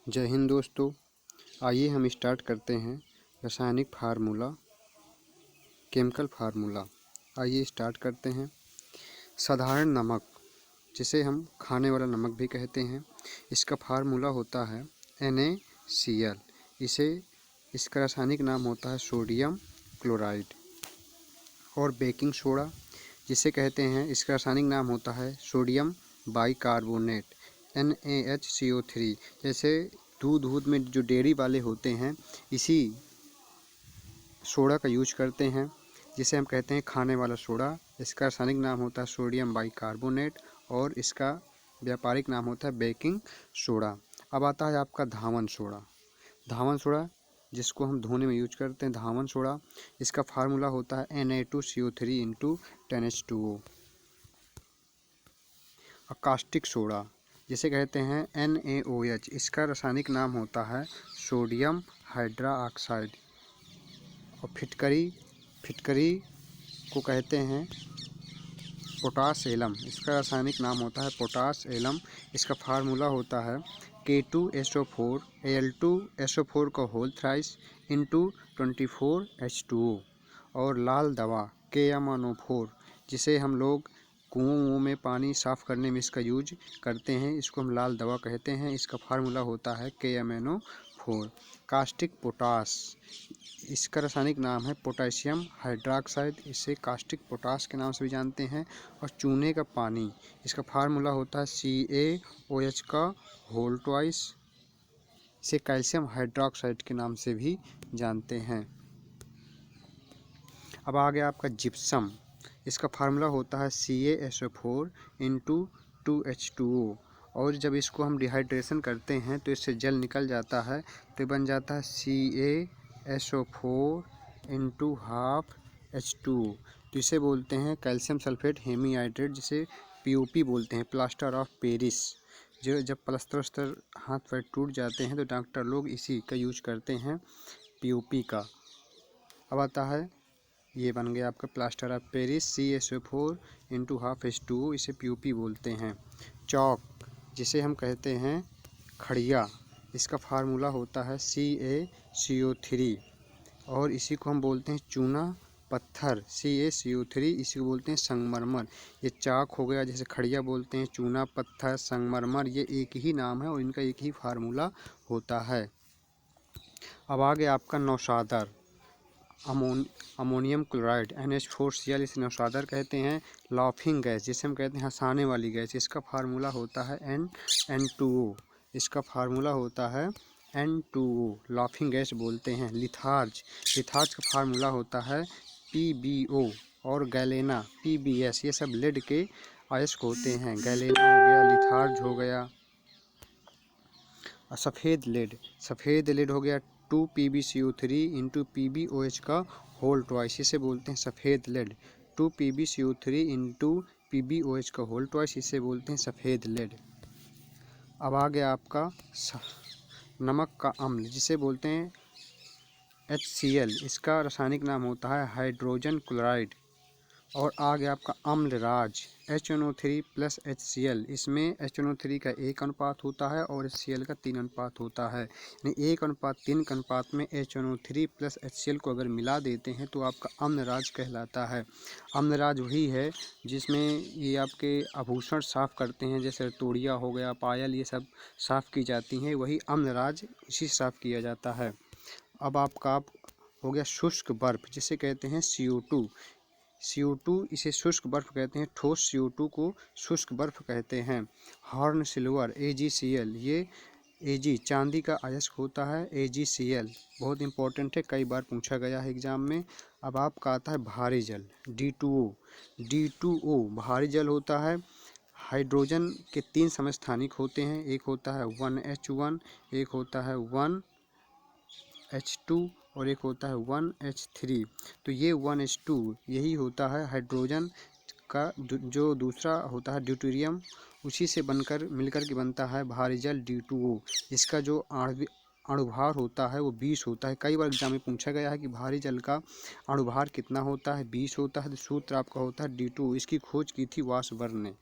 जय हिंद दोस्तों। आइए हम स्टार्ट करते हैं रासायनिक फार्मूला, केमिकल फार्मूला। आइए स्टार्ट करते हैं। साधारण नमक, जिसे हम खाने वाला नमक भी कहते हैं, इसका फार्मूला होता है NaCl। इसका रासायनिक नाम होता है सोडियम क्लोराइड। और बेकिंग सोडा, जिसे कहते हैं, इसका रासायनिक नाम होता है सोडियम बाइकार्बोनेट NaHCO3। जैसे दूध में जो डेयरी वाले होते हैं, इसी सोडा का यूज करते हैं, जिसे हम कहते हैं खाने वाला सोडा। इसका रासायनिक नाम होता है सोडियम बाइकार्बोनेट और इसका व्यापारिक नाम होता है बेकिंग सोडा। अब आता है आपका धावन सोडा। धावन सोडा, जिसको हम धोने में यूज करते हैं, धावन सोडा, इसका फार्मूला होता है Na2CO3 × 10H2O। कास्टिक सोडा, जिसे कहते हैं NaOH, इसका रासायनिक नाम होता है सोडियम हाइड्रोक्साइड। और फिटकरी को कहते हैं पोटाश एलम, इसका रासायनिक नाम होता है पोटाश एलम। इसका फार्मूला होता है K2SO4 Al2SO4 का होल थ्राइस × 24H2O। और लाल दवा KMnO4, जिसे हम लोग कुओं में पानी साफ़ करने में इसका यूज करते हैं, इसको हम लाल दवा कहते हैं। इसका फार्मूला होता है KMnO4। कास्टिक पोटाश, इसका रासायनिक नाम है पोटेशियम हाइड्रोक्साइड, इसे कास्टिक पोटाश के नाम से भी जानते हैं। और चूने का पानी, इसका फार्मूला होता है CaOH का होल ट्वाइस, इसे कैल्शियम हाइड्रोक्साइड के नाम से भी जानते हैं। अब आ गया आपका जिप्सम। इसका फार्मूला होता है CaSO4 × 2H2O। और जब इसको हम डिहाइड्रेशन करते हैं तो इससे जल निकल जाता है, तो बन जाता है CaSO4 × 12H2O। तो इसे बोलते हैं कैल्शियम सल्फेट हेमीहाइड्रेट, जिसे POP बोलते हैं, प्लास्टर ऑफ पेरिस। जो जब प्लस्तर हाथ पैर टूट जाते हैं तो डॉक्टर लोग इसी का यूज करते हैं, POP का। अब आता है, ये बन गया आपका plaster of Paris CaSO4 × 12H2O, इसे POP बोलते हैं। चौक, जिसे हम कहते हैं खड़िया, इसका फार्मूला होता है CaCO3। और इसी को हम बोलते हैं चूना पत्थर, CaCO3, इसी को बोलते हैं संगमरमर। ये चाक हो गया, जैसे खड़िया बोलते हैं, चूना पत्थर, संगमरमर, ये एक ही नाम है और इनका एक ही फार्मूला होता है। अब आगे आपका नौशादर अमोनियम क्लोराइड NH4Cl, इसे नौशादर कहते हैं। लाफिंग गैस, जिसे हम कहते हैं हंसाने वाली गैस, इसका फार्मूला होता है N2O। इसका फार्मूला होता है N2O, लाफिंग गैस बोलते हैं। लिथार्ज का फार्मूला होता है PbO। और गैलेना PbS, ये सब लेड के अयस्क होते हैं। गैलेना हो गया, लिथार्ज हो गया। सफ़ेद लेड हो गया 2PbCO3 × PbOH का होल ट्वाइस, इसे बोलते हैं सफ़ेद लेड। 2PbCO3 × PbOH का होल ट्वाइस, इसे बोलते हैं सफ़ेद लेड। अब आ गया आपका नमक का अम्ल, जिसे बोलते हैं HCl, इसका रासायनिक नाम होता है हाइड्रोजन क्लोराइड। और आ गया आपका अम्लराज HNO3 + HCl, इसमें HNO3 का 1 अनुपात होता है और HCl का 3 अनुपात होता है। यानी 1:3 के अनुपात में HNO3 + HCl को अगर मिला देते हैं तो आपका अम्लराज कहलाता है। अम्लराज वही है जिसमें ये आपके आभूषण साफ़ करते हैं, जैसे तोड़िया हो गया, पायल, ये सब साफ़ की जाती हैं, वही अम्लराज इसी साफ़ किया जाता है। अब आपका हो गया शुष्क बर्फ़, जिसे कहते हैं CO2, इसे शुष्क बर्फ़ कहते हैं। ठोस CO2 को शुष्क बर्फ़ कहते हैं। हॉर्न सिल्वर AgCl, ये Ag चांदी का अयस्क होता है, AgCl बहुत इंपॉर्टेंट है, कई बार पूछा गया है एग्ज़ाम में। अब आपका आता है भारी जल D2O भारी जल होता है। हाइड्रोजन के 3 समस्थानिक होते हैं, एक होता है 1H1, एक होता है 1H2 और एक होता है 1H3। तो ये 1H2 यही होता है हाइड्रोजन का जो दूसरा होता है ड्यूटेरियम, उसी से मिलकर के बनता है भारी जल D2O। इसका जो अणुभार होता है वो 20 होता है। कई बार एग्जाम में पूछा गया है कि भारी जल का अणुभार कितना होता है, 20 होता है। तो सूत्र आपका होता है D2O। इसकी खोज की थी वाशबर्न ने।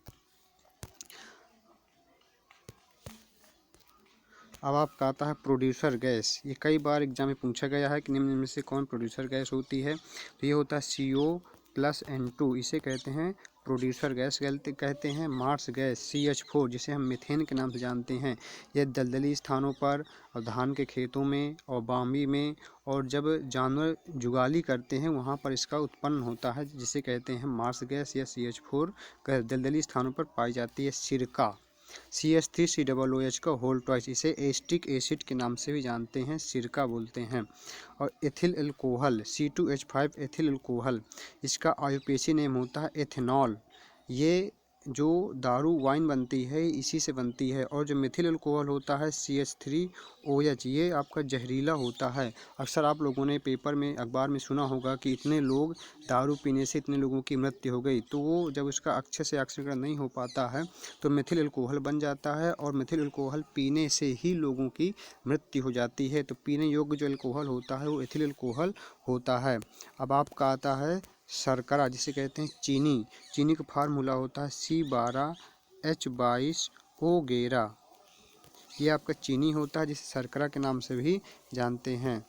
अब आपका आता है प्रोड्यूसर गैस। ये कई बार एग्जाम में पूछा गया है कि निम्न में से कौन प्रोड्यूसर गैस होती है। तो ये होता है CO+N2, इसे कहते हैं प्रोड्यूसर गैस कहते हैं। मार्स गैस CH4, जिसे हम मीथेन के नाम से जानते हैं, यह दलदली स्थानों पर और धान के खेतों में और बामी में और जब जानवर जुगाली करते हैं वहाँ पर इसका उत्पन्न होता है, जिसे कहते हैं मार्स गैस या CH4 गैस। दलदली स्थानों पर पाई जाती है। सिरका CH3COOH का होल ट्वाइस, इसे एस्टिक एसिड के नाम से भी जानते हैं, सिरका बोलते हैं। और ethyl alcohol C2H5 ethyl alcohol, इसका आयुपेशी नेम होता है एथेनॉल। ये जो दारू वाइन बनती है इसी से बनती है। और जो मिथिल अल्कोहल होता है CH3OH, ये आपका जहरीला होता है। अक्सर आप लोगों ने पेपर में अखबार में सुना होगा कि इतने लोग दारू पीने से इतने लोगों की मृत्यु हो गई। तो वो जब उसका अच्छे से ऑक्सीकरण नहीं हो पाता है तो मिथिल अल्कोहल बन जाता है और मिथिल अल्कोहल पीने से ही लोगों की मृत्यु हो जाती है। तो पीने योग्य जो अल्कोहल होता है वो एथिल अल्कोहल होता है। अब आपका आता है शर्करा, जिसे कहते हैं चीनी। चीनी का फार्मूला होता है C12H22O। ये आपका चीनी होता है, जिसे शर्करा के नाम से भी जानते हैं।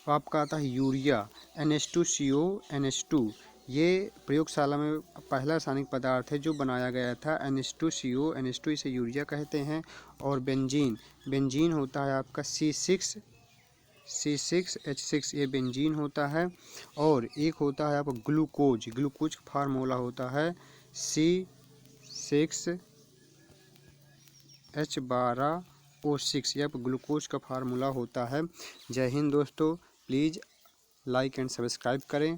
आपका आता है यूरिया NH2CO NH2। ये प्रयोगशाला में पहला रासायनिक पदार्थ है जो बनाया गया था। NH2CO NH2, इसे यूरिया कहते हैं। और बेंजीन होता है आपका C6H6, ये बेंजीन होता है। और एक होता है आपका ग्लूकोज का फार्मूला होता है C6H12O6, यह ग्लूकोज का फार्मूला होता है। जय हिंद दोस्तों, प्लीज़ लाइक एंड सब्सक्राइब करें।